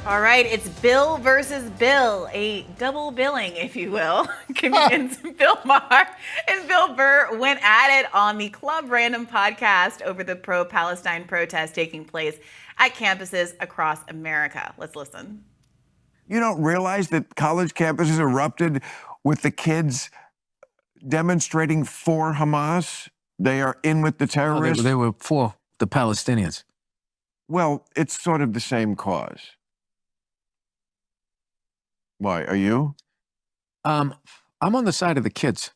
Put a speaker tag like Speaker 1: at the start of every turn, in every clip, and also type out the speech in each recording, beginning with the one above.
Speaker 1: All right, it's Bill versus Bill, a double billing, if you will. Comedians Bill Maher and Bill Burr went at it on the Club Random podcast over the pro-Palestine protest taking place at campuses across America. Let's listen.
Speaker 2: You don't realize that college campuses erupted with the kids demonstrating for Hamas? They are in with the terrorists.
Speaker 3: They were for the Palestinians.
Speaker 2: Well, it's sort of the same cause. Why, are you?
Speaker 3: I'm on the side of the kids.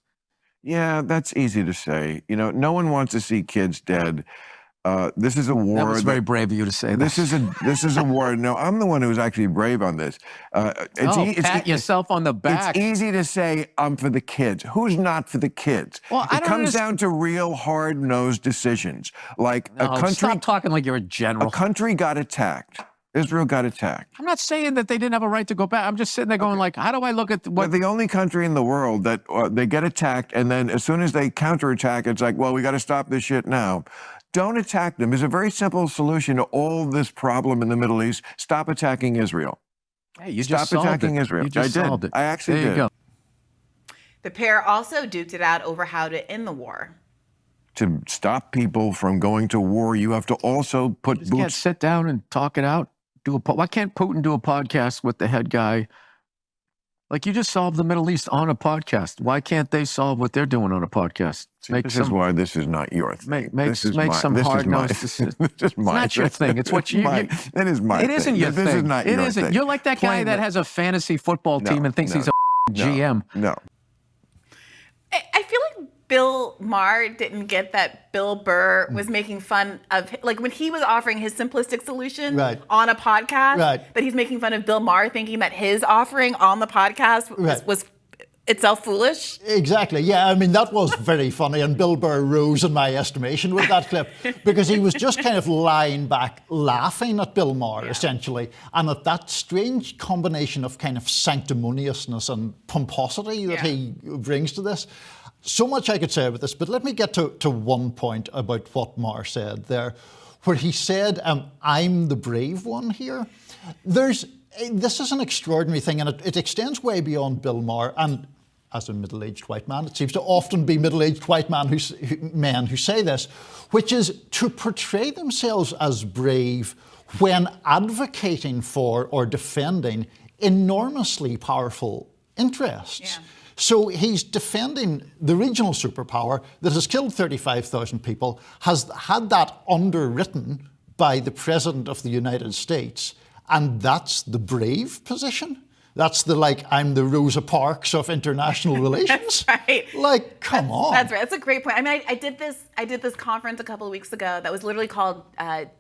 Speaker 2: Yeah, that's easy to say. You know, no one wants to see kids dead. This is a war.
Speaker 3: That was very brave of you to say that.
Speaker 2: This is a war. No, I'm the one who's actually brave on this.
Speaker 3: Pat yourself on the back.
Speaker 2: It's easy to say I'm for the kids. Who's not for the kids?
Speaker 3: Well,
Speaker 2: it comes down to real hard-nosed decisions. Like a country.
Speaker 3: Stop talking like you're a general.
Speaker 2: A country got attacked. Israel got attacked.
Speaker 3: I'm not saying that they didn't have a right to go back. I'm just sitting there going like, how do I look at what?
Speaker 2: We're the only country in the world that they get attacked, and then as soon as they counterattack, it's like, well, we got to stop this shit now. Don't attack them. There's a very simple solution to all this problem in the Middle East. Stop attacking Israel.
Speaker 3: Hey, you
Speaker 2: Stop
Speaker 3: just solved
Speaker 2: attacking
Speaker 3: it.
Speaker 2: Israel.
Speaker 3: You just solved it.
Speaker 2: I actually
Speaker 3: there
Speaker 2: did.
Speaker 3: You go.
Speaker 1: The pair also duked it out over how to end the war.
Speaker 2: To stop people from going to war, you have to also put
Speaker 3: You can't sit down and talk it out. Why can't Putin do a podcast with the head guy? Like, you just solved the Middle East on a podcast. Why can't they solve what they're doing on a podcast?
Speaker 2: This is why this is not your thing.
Speaker 3: Make some hard-nosed decisions. It's not your thing. It's what you...
Speaker 2: It is my thing.
Speaker 3: It isn't your thing.
Speaker 2: This is not your thing.
Speaker 3: You're like that guy that has a fantasy football team and thinks he's a GM.
Speaker 2: No.
Speaker 1: I feel like Bill Maher didn't get that Bill Burr was making fun of, like when he was offering his simplistic solution on a podcast, that he's making fun of Bill Maher, thinking that his offering on the podcast was itself foolish.
Speaker 4: Exactly. Yeah, I mean, that was very funny. And Bill Burr rose in my estimation with that clip because he was just kind of lying back, laughing at Bill Maher, essentially. And at that strange combination of kind of sanctimoniousness and pomposity that he brings to this. So much I could say about this, but let me get to one point about what Maher said there, where he said, I'm the brave one here. This is an extraordinary thing, and it extends way beyond Bill Maher. And as a middle-aged white man, it seems to often be middle-aged white men who say this, which is to portray themselves as brave when advocating for or defending enormously powerful interests.
Speaker 1: Yeah.
Speaker 4: So he's defending the regional superpower that has killed 35,000 people, has had that underwritten by the President of the United States, and that's the brave position? That's the, like, I'm the Rosa Parks of international relations?
Speaker 1: That's right.
Speaker 4: Like, come on.
Speaker 1: That's right. That's a great point. I mean, I did this conference a couple of weeks ago that was literally called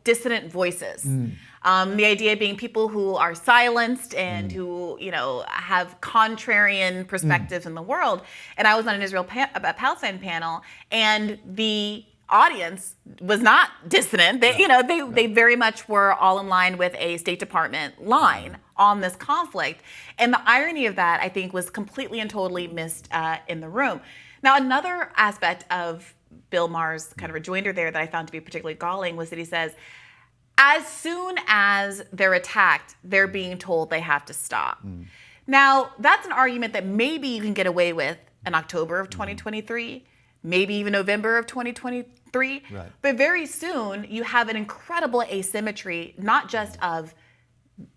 Speaker 1: Dissident Voices. The idea being people who are silenced and who, you know, have contrarian perspectives in the world. And I was on an Israel-Palestine panel, and the audience was not dissident. They very much were all in line with a State Department line on this conflict. And the irony of that, I think, was completely and totally missed in the room. Now, another aspect of Bill Maher's kind of rejoinder there that I found to be particularly galling was that he says, as soon as they're attacked, they're being told they have to stop. Now, that's an argument that maybe you can get away with in October of 2023, maybe even November of 2023. But very soon, you have an incredible asymmetry, not just of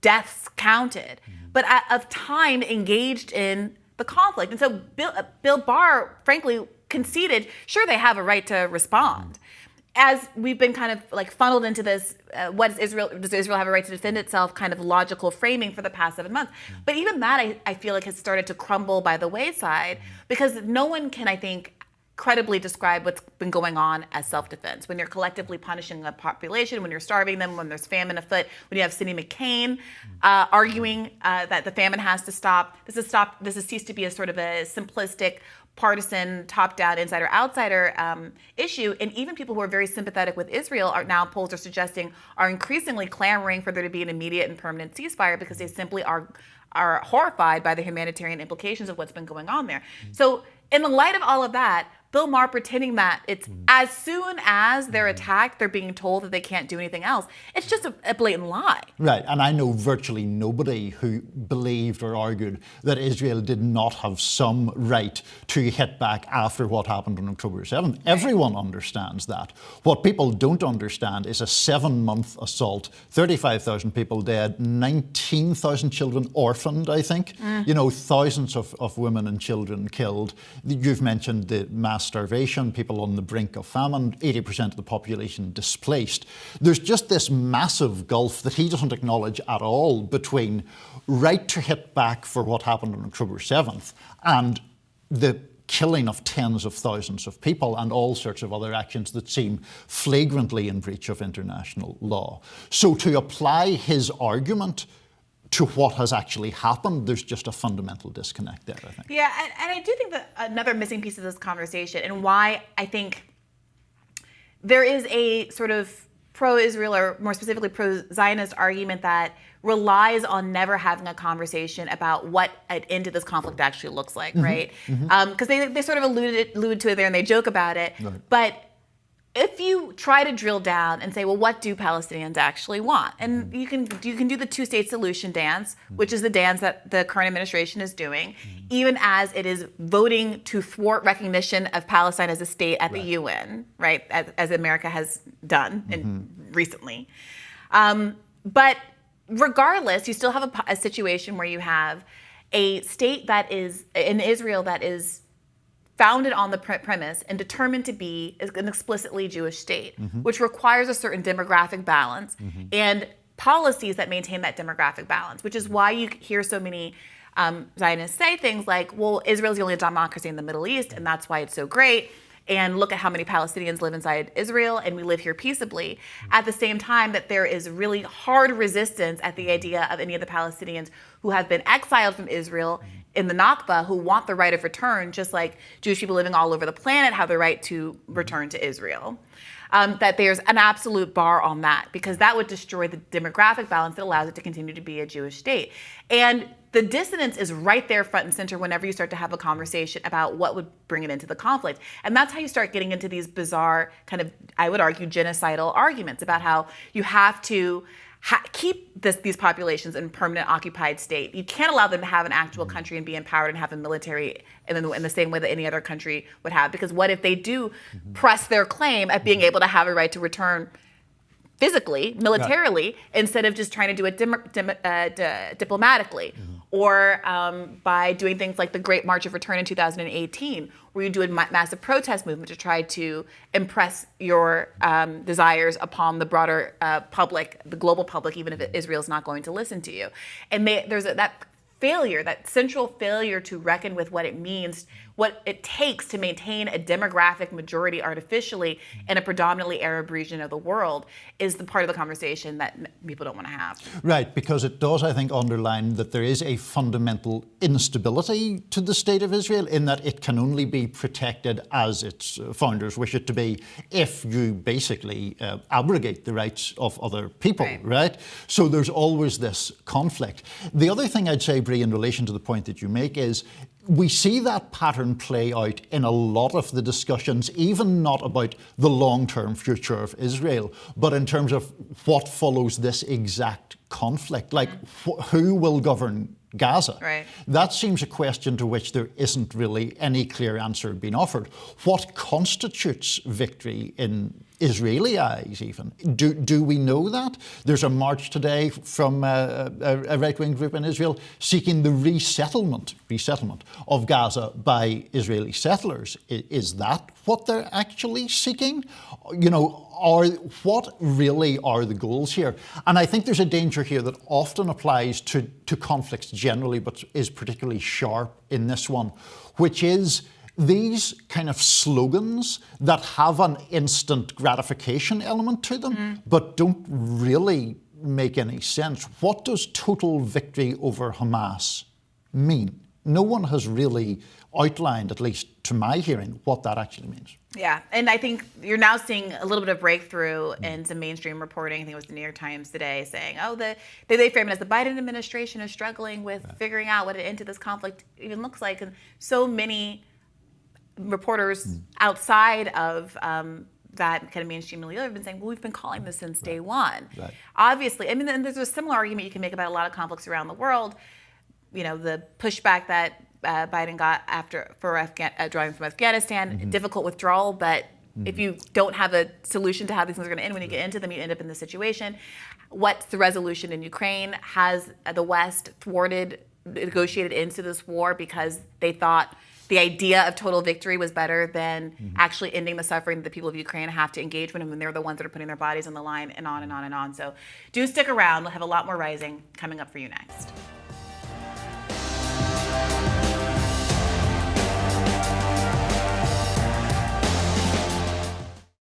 Speaker 1: deaths counted, but of time engaged in the conflict. And so Bill Barr, frankly, conceded, sure, they have a right to respond. As we've been kind of like funneled into this, does Israel have a right to defend itself kind of logical framing for the past 7 months? But even that, I feel like has started to crumble by the wayside because no one can, I think, credibly describe what's been going on as self-defense. When you're collectively punishing a population, when you're starving them, when there's famine afoot, when you have Cindy McCain arguing that the famine has to stop. This has ceased to be a sort of a simplistic, partisan, top-down, insider-outsider issue. And even people who are very sympathetic with Israel are now, polls are suggesting, are increasingly clamoring for there to be an immediate and permanent ceasefire because they simply are horrified by the humanitarian implications of what's been going on there. So in the light of all of that, Bill Maher pretending that it's as soon as they're attacked, they're being told that they can't do anything else. It's just a blatant lie.
Speaker 4: Right, and I know virtually nobody who believed or argued that Israel did not have some right to hit back after what happened on October 7th. Everyone understands that. What people don't understand is a 7-month assault, 35,000 people dead, 19,000 children orphaned, I think. You know, thousands of women and children killed. You've mentioned the mass starvation, people on the brink of famine, 80% of the population displaced. There's just this massive gulf that he doesn't acknowledge at all between right to hit back for what happened on October 7th and the killing of tens of thousands of people and all sorts of other actions that seem flagrantly in breach of international law. So to apply his argument to what has actually happened, there's just a fundamental disconnect there, I think.
Speaker 1: Yeah, and I do think that another missing piece of this conversation, and why I think there is a sort of pro-Israel, or more specifically pro-Zionist argument that relies on never having a conversation about what an end to this conflict actually looks like, right? Because they sort of allude to it there and they joke about it.
Speaker 4: Right.
Speaker 1: But if you try to drill down and say, well, what do Palestinians actually want? And you can do the two-state solution dance, which is the dance that the current administration is doing, even as it is voting to thwart recognition of Palestine as a state at the UN, right? As America has done recently. But regardless, you still have a situation where you have a state that is in Israel that is founded on the premise and determined to be an explicitly Jewish state, which requires a certain demographic balance and policies that maintain that demographic balance, which is why you hear so many Zionists say things like, well, Israel's the only democracy in the Middle East, and that's why it's so great. And look at how many Palestinians live inside Israel, and we live here peaceably. At the same time that there is really hard resistance at the idea of any of the Palestinians who have been exiled from Israel in the Nakba, who want the right of return, just like Jewish people living all over the planet have the right to return to Israel. That there's an absolute bar on that, because that would destroy the demographic balance that allows it to continue to be a Jewish state. And the dissonance is right there front and center whenever you start to have a conversation about what would bring it into the conflict. And that's how you start getting into these bizarre kind of, I would argue, genocidal arguments about how you have to keep these populations in permanent occupied state. You can't allow them to have an actual country and be empowered and have a military in the same way that any other country would have. Because what if they do press their claim at being able to have a right to return physically, militarily, instead of just trying to do it diplomatically, or by doing things like the Great March of Return in 2018, where you do a massive protest movement to try to impress your desires upon the broader public, the global public, even if Israel's not going to listen to you. And there's that failure, that central failure to reckon with what it means, what it takes to maintain a demographic majority artificially in a predominantly Arab region of the world, is the part of the conversation that people don't want to have.
Speaker 4: Right, because it does, I think, underline that there is a fundamental instability to the state of Israel, in that it can only be protected as its founders wish it to be if you basically abrogate the rights of other people, right? So there's always this conflict. The other thing I'd say, Brie, in relation to the point that you make is, we see that pattern play out in a lot of the discussions, even not about the long-term future of Israel, but in terms of what follows this exact conflict, like who will govern Gaza?
Speaker 1: Right.
Speaker 4: That seems a question to which there isn't really any clear answer being offered. What constitutes victory in Israeli eyes, even? Do we know that? There's a march today from a right-wing group in Israel seeking the resettlement of Gaza by Israeli settlers. Is that what they're actually seeking? You know, what really are the goals here? And I think there's a danger here that often applies to conflicts generally, but is particularly sharp in this one, which is these kind of slogans that have an instant gratification element to them, but don't really make any sense. What does total victory over Hamas mean? No one has really outlined, at least to my hearing, what that actually means.
Speaker 1: Yeah, and I think you're now seeing a little bit of breakthrough in some mainstream reporting. I think it was the New York Times today saying, they frame it as the Biden administration is struggling with figuring out what an end to this conflict even looks like. And so many reporters outside of that kind of mainstream milieu have been saying, well, we've been calling this since day one.
Speaker 4: Right.
Speaker 1: Obviously, I mean, and there's a similar argument you can make about a lot of conflicts around the world. You know, the pushback that Biden got for drawing from Afghanistan, difficult withdrawal, but if you don't have a solution to how these things are going to end, when you get into them, you end up in this situation. What's the resolution in Ukraine? Has the West negotiated into this war because they thought the idea of total victory was better than actually ending the suffering that the people of Ukraine have to engage with, and they're the ones that are putting their bodies on the line, and on and on and on. So do stick around. We'll have a lot more Rising coming up for you next.